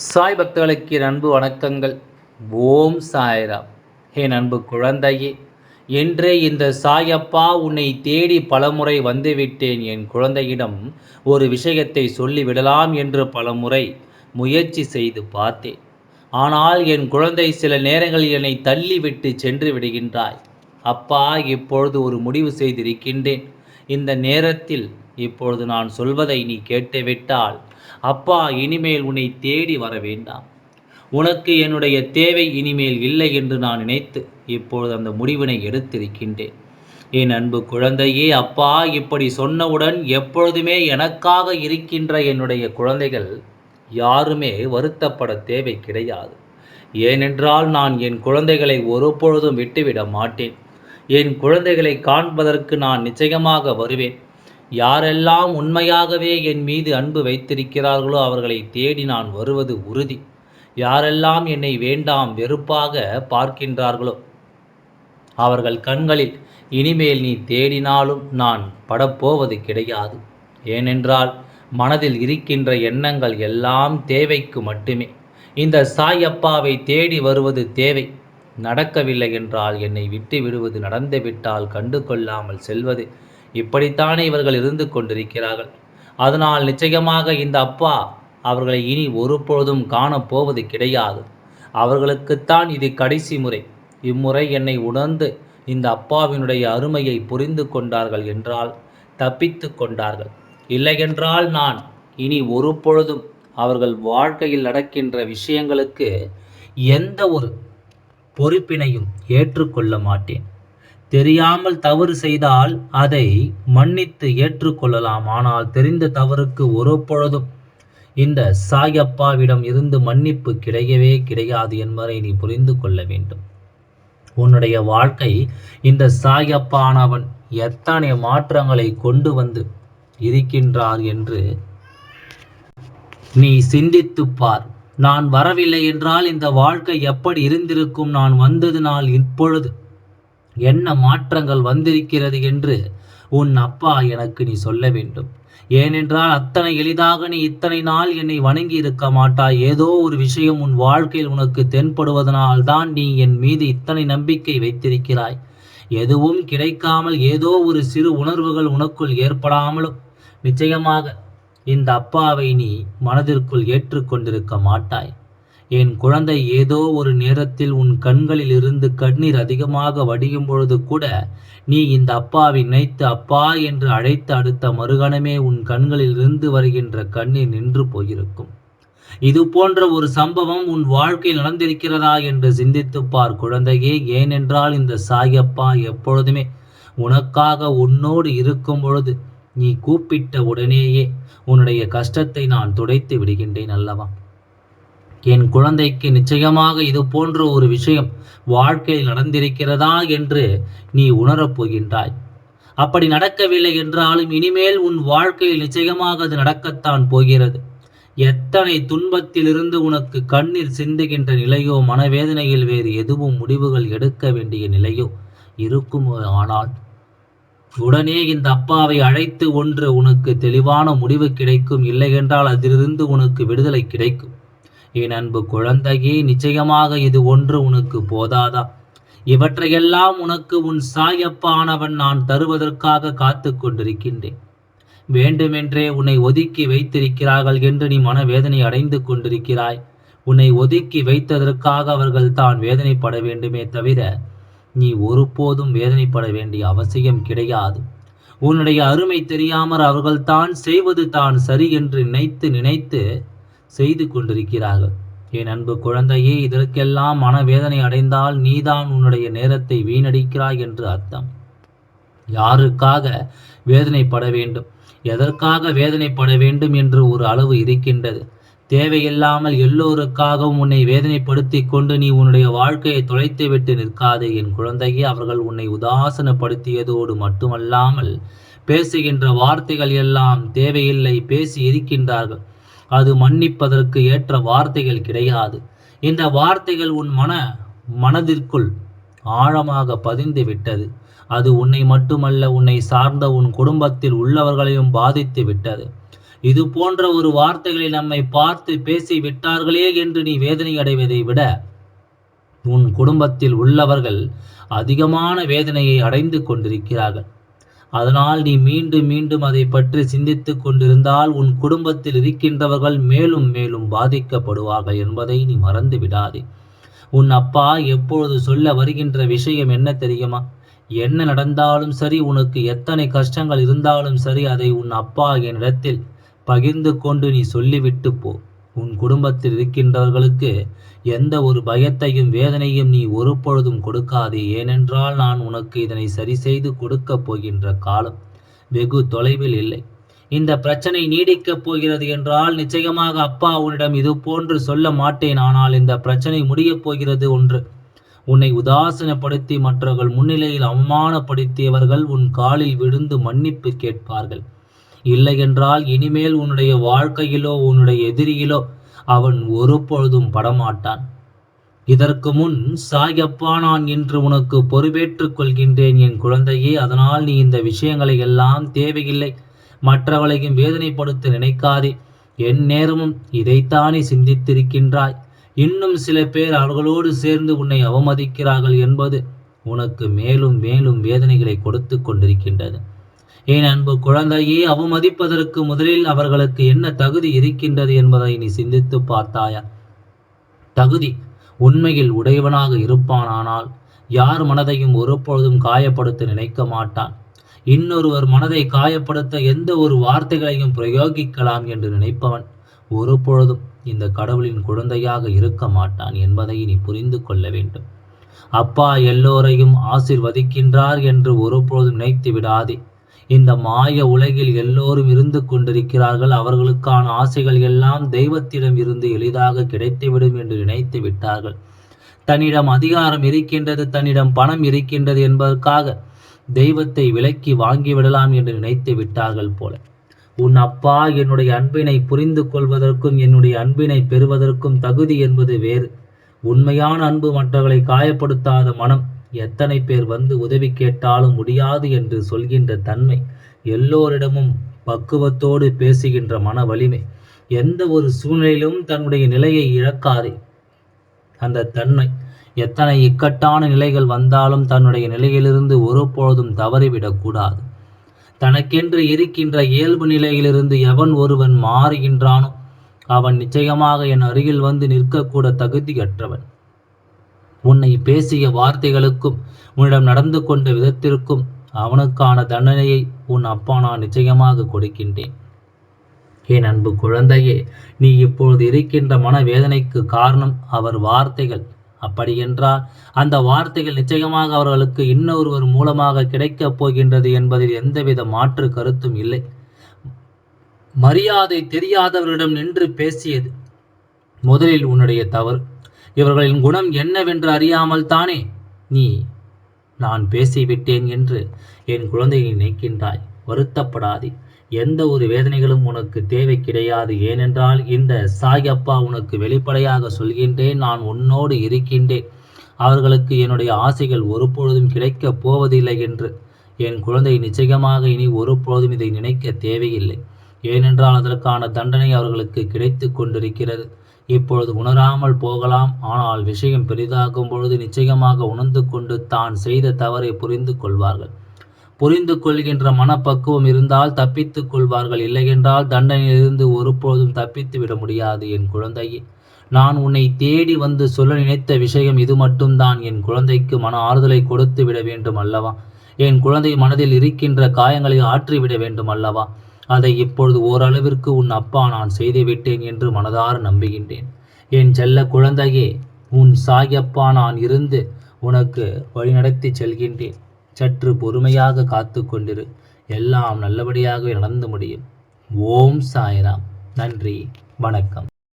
சாய் பக்தர்களுக்கு என் அன்பு வணக்கங்கள். ஓம் சாய்ராம். என் அன்பு குழந்தையே, என்றே இந்த சாயப்பா உன்னை தேடி பலமுறை வந்துவிட்டேன். என் குழந்தையிடம் ஒரு விஷயத்தை சொல்லிவிடலாம் என்று பலமுறை முயற்சி செய்து பார்த்தேன். ஆனால் என் குழந்தை சில நேரங்களில் என்னை தள்ளிவிட்டு சென்று விடுகின்றாய். அப்பா, இப்பொழுது ஒரு முடிவு செய்திருக்கின்றேன். இந்த நேரத்தில் இப்பொழுது நான் சொல்வதை நீ கேட்டுவிட்டால், அப்பா இனிமேல் உன்னை தேடி வர வேண்டாம். உனக்கு என்னுடைய தேவை இனிமேல் இல்லை என்று நான் நினைத்து இப்பொழுது அந்த முடிவினை எடுத்திருக்கின்றேன். என் அன்பு குழந்தையே, அப்பா இப்படி சொன்னவுடன் எப்பொழுதுமே எனக்காக இருக்கின்ற என்னுடைய குழந்தைகள் யாருமே வருத்தப்பட தேவை கிடையாது. ஏனென்றால் நான் என் குழந்தைகளை ஒருபொழுதும் விட்டுவிட மாட்டேன். என் குழந்தைகளை காண்பதற்கு நான் நிச்சயமாக வருவேன். யாரெல்லாம் உண்மையாகவே என் மீது அன்பு வைத்திருக்கிறார்களோ அவர்களை தேடி நான் வருவது உறுதி. யாரெல்லாம் என்னை வேண்டாம் வெறுப்பாக பார்க்கின்றார்களோ அவர்கள் கண்களில் இனிமேல் நீ தேடினாலும் நான் படப்போவது கிடையாது. ஏனென்றால் மனதில் இருக்கின்ற எண்ணங்கள் எல்லாம் தேவைக்கு மட்டுமே. இந்த சாயப்பாவை தேடி வருவது தேவை. நடக்கவில்லை என்றால் என்னை விட்டு விடுவது, நடந்துவிட்டால் கண்டு கொள்ளாமல் செல்வது, இப்படித்தானே இவர்கள் இருந்து கொண்டிருக்கிறார்கள். அதனால் நிச்சயமாக இந்த அப்பா அவர்களை இனி ஒருபொழுதும் காணப்போவது கிடையாது. அவர்களுக்குத்தான் இது கடைசி முறை. இம்முறை என்னை உணர்ந்து இந்த அப்பாவினுடைய அருமையை புரிந்து கொண்டார்கள் என்றால் தப்பித்து கொண்டார்கள். இல்லையென்றால் நான் இனி ஒருபொழுதும் அவர்கள் வாழ்க்கையில் நடக்கின்ற விஷயங்களுக்கு எந்த ஒரு பொறுப்பினையும் ஏற்றுக்கொள்ள மாட்டேன். தெரியாமல் தவறு செய்தால் அதை மன்னித்து ஏற்றுக்கொள்ளலாம். ஆனால் தெரிந்த தவறுக்கு ஒருபொழுதும் இந்த சாயப்பாவிடம் இருந்து மன்னிப்பு கிடையவே கிடையாது என்பதை நீ புரிந்து கொள்ள வேண்டும். உன்னுடைய வாழ்க்கை இந்த சாயப்பானவன் எத்தனை மாற்றங்களை கொண்டு வந்து இருக்கின்றார் என்று நீ சிந்தித்து பார். நான் வரவில்லை என்றால் இந்த வாழ்க்கை எப்படி இருந்திருக்கும்? நான் வந்தது நாள் இப்பொழுது என்ன மாற்றங்கள் வந்திருக்கிறது என்று உன் அப்பா எனக்கு நீ சொல்ல வேண்டும். ஏனென்றால் அத்தனை எளிதாக நீ இத்தனை நாள் என்னை வணங்கி இருக்க மாட்டாய். ஏதோ ஒரு விஷயம் உன் வாழ்க்கையில் உனக்கு தென்படுவதனால் தான் நீ என் மீது இத்தனை நம்பிக்கை வைத்திருக்கிறாய். எதுவும் கிடைக்காமல் ஏதோ ஒரு சிறு உணர்வுகள் உனக்குள் ஏற்படாமலும் நிச்சயமாக இந்த அப்பாவை நீ மனதிற்குள் ஏற்றுக்கொண்டிருக்க மாட்டாய். என் குழந்தை, ஏதோ ஒரு நேரத்தில் உன் கண்களில் இருந்து கண்ணீர் அதிகமாக வடியும் பொழுது கூட நீ இந்த அப்பாவை நினைத்து அப்பா என்று அழைத்து அடுத்த மறுகணமே உன் கண்களில் இருந்து வருகின்ற கண்ணீர் நின்று போயிருக்கும். இது போன்ற ஒரு சம்பவம் உன் வாழ்க்கையில் நடந்திருக்கிறதா என்று சிந்தித்து பார் குழந்தையே. ஏனென்றால் இந்த சாயப்பா எப்பொழுதுமே உனக்காக உன்னோடு இருக்கும் பொழுது நீ கூப்பிட்ட உடனேயே உன்னுடைய கஷ்டத்தை நான் துடைத்து விடுகின்றேன் அல்லவா? என் குழந்தைக்கு நிச்சயமாக இது போன்ற ஒரு விஷயம் வாழ்க்கையில் நடந்திருக்கிறதா என்று நீ உணரப் போகின்றாய். அப்படி நடக்கவில்லை என்றாலும் இனிமேல் உன் வாழ்க்கையில் நிச்சயமாக அது நடக்கத்தான் போகிறது. எத்தனை துன்பத்திலிருந்து உனக்கு கண்ணீர் சிந்துகின்ற நிலையோ, மனவேதனையில் வேறு எதுவும் முடிவுகள் எடுக்க வேண்டிய நிலையோ இருக்கும். ஆனால் உடனே இந்த அப்பாவை அழைத்து ஒன்று உனக்கு தெளிவான முடிவு கிடைக்கும். இல்லை என்றால் அதிலிருந்து உனக்கு விடுதலை கிடைக்கும். என் அன்பு குழந்தையே, நிச்சயமாக இது ஒன்று உனக்கு போதாதா? இவற்றையெல்லாம் உனக்கு உன் சாயப்பானவன் நான் தருவதற்காக காத்து கொண்டிருக்கின்றேன். வேண்டுமென்றே உன்னை ஒதுக்கி வைத்திருக்கிறார்கள் என்று நீ மனவேதனை அடைந்து கொண்டிருக்கிறாய். உன்னை ஒதுக்கி வைத்ததற்காக அவர்கள் தான் வேதனைப்பட வேண்டுமே தவிர நீ ஒருபோதும் வேதனைப்பட வேண்டிய அவசியம் கிடையாது. உன்னுடைய அருமை தெரியாமல் அவர்கள் தான் செய்வது தான் சரி என்று நினைத்து செய்து கொண்டிருக்கிறார்கள். என் அன்பு குழந்தையே, இதற்கெல்லாம் மனவேதனை அடைந்தால் நீதான் உன்னுடைய நேரத்தை வீணடிக்கிறாய் என்று அர்த்தம். யாருக்காக வேதனைப்பட வேண்டும், எதற்காக வேதனைப்பட வேண்டும் என்று ஒரு அளவு இருக்கின்றது. தேவையில்லாமல் எல்லோருக்காகவும் உன்னை வேதனைப்படுத்தி கொண்டு நீ உன்னுடைய வாழ்க்கையை தொலைத்து விட்டு நிற்காதே என் குழந்தையே. அவர்கள் உன்னை உதாசனப்படுத்தியதோடு மட்டுமல்லாமல் பேசுகின்ற வார்த்தைகள் எல்லாம் தேவையில்லை பேசி இருக்கின்றார்கள். அது மன்னிப்பதற்கு ஏற்ற வார்த்தைகள் கிடையாது. இந்த வார்த்தைகள் உன் மனதிற்குள் ஆழமாக பதிந்து விட்டது. அது உன்னை மட்டுமல்ல, உன்னை சார்ந்த உன் குடும்பத்தில் உள்ளவர்களையும் பாதித்து விட்டது. இது போன்ற ஒரு வார்த்தைகளை நம்மை பார்த்து பேசி விட்டார்களே என்று நீ வேதனை அடைவதை விட உன் குடும்பத்தில் உள்ளவர்கள் அதிகமான வேதனையை அடைந்து கொண்டிருக்கிறார்கள். அதனால் நீ மீண்டும் மீண்டும் அதை பற்றி சிந்தித்துக் கொண்டிருந்தால் உன் குடும்பத்தில் இருக்கின்றவர்கள் மேலும் மேலும் பாதிக்கப்படுவார்கள் என்பதை நீ மறந்து விடாதே. உன் அப்பா எப்பொழுது சொல்ல வருகின்ற விஷயம் என்ன தெரியுமா? என்ன நடந்தாலும் சரி, உனக்கு எத்தனை கஷ்டங்கள் இருந்தாலும் சரி, அதை உன் அப்பா என்னிடத்தில் பகிர்ந்து கொண்டு நீ சொல்லிவிட்டு போ. உன் குடும்பத்தில் இருக்கின்றவர்களுக்கு எந்த ஒரு பயத்தையும் வேதனையும் நீ ஒரு பொழுதும் கொடுக்காதே. ஏனென்றால் நான் உனக்கு இதனை சரி செய்து கொடுக்கப் போகின்ற காலம் வெகு தொலைவில் இல்லை. இந்த பிரச்சனை நீடிக்கப் போகிறது என்றால் நிச்சயமாக அப்பா உன்னிடம் இது போன்று சொல்ல மாட்டேன். ஆனால் இந்த பிரச்சனை முடியப் போகிறது ஒன்று. உன்னை உதாசீனப்படுத்தி மற்றவர்கள் முன்னிலையில் அவமானப்படுத்தியவர்கள் உன் காலில் விழுந்து மன்னிப்பு கேட்பார்கள். இல்லையென்றால் இனிமேல் உன்னுடைய வாழ்க்கையிலோ உன்னுடைய எதிரியிலோ அவன் ஒரு பொழுதும் படமாட்டான். இதற்கு முன் சாயப்பா நான் இன்று உனக்கு பொறுப்பேற்றுக் கொள்கின்றேன் என் குழந்தையே. அதனால் நீ இந்த விஷயங்களை எல்லாம் தேவையில்லை, மற்றவர்களையும் வேதனைப்படுத்த நினைக்காதே. என் நேரமும் இதைத்தானே சிந்தித்திருக்கின்றாய். இன்னும் சில பேர் அவர்களோடு சேர்ந்து உன்னை அவமதிக்கிறார்கள் என்பது உனக்கு மேலும் மேலும் வேதனைகளை கொடுத்து கொண்டிருக்கின்றது. என் அன்பு குழந்தையே, அவமதிப்பதற்கு முதலில் அவர்களுக்கு என்ன தகுதி இருக்கின்றது என்பதை நீ சிந்தித்து பார்த்தாயா? தகுதி உண்மையில் உடையவனாக இருப்பானானால் யார் மனதையும் ஒருபொழுதும் காயப்படுத்த நினைக்க மாட்டான். இன்னொருவர் மனதை காயப்படுத்த எந்த ஒரு வார்த்தைகளையும் பிரயோகிக்கலாம் என்று நினைப்பவன் ஒரு பொழுதும் இந்த கடவுளின் குழந்தையாக இருக்க மாட்டான் என்பதை நீ புரிந்து கொள்ள வேண்டும். அப்பா எல்லோரையும் ஆசிர்வதிக்கின்றார் என்று ஒருபொழுதும் நினைத்து விடாதே. இந்த மாய உலகில் எல்லோரும் இருந்து கொண்டிருக்கிறார்கள். அவர்களுக்கான ஆசைகள் எல்லாம் தெய்வத்திடம் இருந்து எளிதாக கிடைத்துவிடும் என்று நினைத்து விட்டார்கள். தன்னிடம் அதிகாரம் இருக்கின்றது, தன்னிடம் பணம் இருக்கின்றது என்பதற்காக தெய்வத்தை விலக்கி வாங்கிவிடலாம் என்று நினைத்து விட்டார்கள் போல. உன் அப்பா என்னுடைய அன்பினை புரிந்து கொள்வதற்கும் என்னுடைய அன்பினை பெறுவதற்கும் தகுதி என்பது வேறு. உண்மையான அன்பு மற்றவர்களை காயப்படுத்தாத மனம், எத்தனை பேர் வந்து உதவி கேட்டாலும் முடியாது என்று சொல்கின்ற தன்மை, எல்லோரிடமும் பக்குவத்தோடு பேசுகின்ற மன வலிமை, எந்த ஒரு சூழ்நிலையிலும் தன்னுடைய நிலையை இழக்காதே அந்த தன்மை, எத்தனை இக்கட்டான நிலைகள் வந்தாலும் தன்னுடைய நிலையிலிருந்து ஒருபொழுதும் தவறிவிடக்கூடாது. தனக்கென்று இருக்கின்ற இயல்பு நிலையிலிருந்து எவன் ஒருவன் மாறுகின்றானோ அவன் நிச்சயமாக என் அருகில் வந்து நிற்கக்கூட தகுதியற்றவன். உன்னை பேசிய வார்த்தைகளுக்கும் உன்னிடம் நடந்து கொண்ட விதத்திற்கும் அவனுக்கான தண்டனையை உன் அப்பா நான் நிச்சயமாக கொடுக்கின்றேன். என் அன்பு குழந்தையே, நீ இப்பொழுது இருக்கின்ற மனவேதனைக்கு காரணம் அவர் வார்த்தைகள். அப்படியென்றால் அந்த வார்த்தைகள் நிச்சயமாக அவர்களுக்கு இன்னொருவர் மூலமாக கிடைக்கப் போகின்றது என்பதில் எந்தவித மாற்று கருத்தும் இல்லை. மரியாதை தெரியாதவரிடம் நின்று பேசியது முதலில் உன்னுடைய தவறு. இவர்களின் குணம் என்னவென்று அறியாமல் தானே நீ நான் பேசிவிட்டேன் என்று என் குழந்தையை நினைக்கின்றாய். வருத்தப்படாதே. எந்த ஒரு வேதனைகளும் உனக்கு தேவை கிடையாது. ஏனென்றால் இந்த சாயப்பா உனக்கு வெளிப்படையாக சொல்கின்றேன், நான் உன்னோடு இருக்கின்றேன். அவர்களுக்கு என்னுடைய ஆசைகள் ஒருபொழுதும் கிடைக்கப் போவதில்லை என்று. என் குழந்தை நிச்சயமாக இனி ஒருபொழுதும் இதை நினைக்க தேவையில்லை. ஏனென்றால் அதற்கான தண்டனை அவர்களுக்கு கிடைத்து கொண்டிருக்கிறது. இப்பொழுது உணராமல் போகலாம், ஆனால் விஷயம் பெரிதாகும் பொழுது நிச்சயமாக உணர்ந்து கொண்டு தான் செய்த தவறை புரிந்து கொள்வார்கள். புரிந்து கொள்கின்ற மனப்பக்குவம் இருந்தால் தப்பித்துக் கொள்வார்கள். இல்லையென்றால் தண்டனையிலிருந்து ஒருபொழுதும் தப்பித்து விட முடியாது. என் குழந்தையே, நான் உன்னை தேடி வந்து சொல்ல நினைத்த விஷயம் இது மட்டும்தான். என் குழந்தைக்கு மன ஆறுதலை கொடுத்து விட வேண்டும் அல்லவா? என் குழந்தை மனதில் இருக்கின்ற காயங்களை ஆற்றிவிட வேண்டும் அல்லவா? அதை இப்பொழுது ஓரளவிற்கு உன் அப்பா நான் செய்துவிட்டேன் என்று மனதார நம்புகின்றேன். என் செல்ல குழந்தையே, உன் சாயப்பா நான் இருந்து உனக்கு வழிநடத்தி செல்கின்றேன். சற்று பொறுமையாக காத்து கொண்டிரு. எல்லாம் நல்லபடியாக நடந்து முடியும். ஓம் சாய்ராம். நன்றி, வணக்கம்.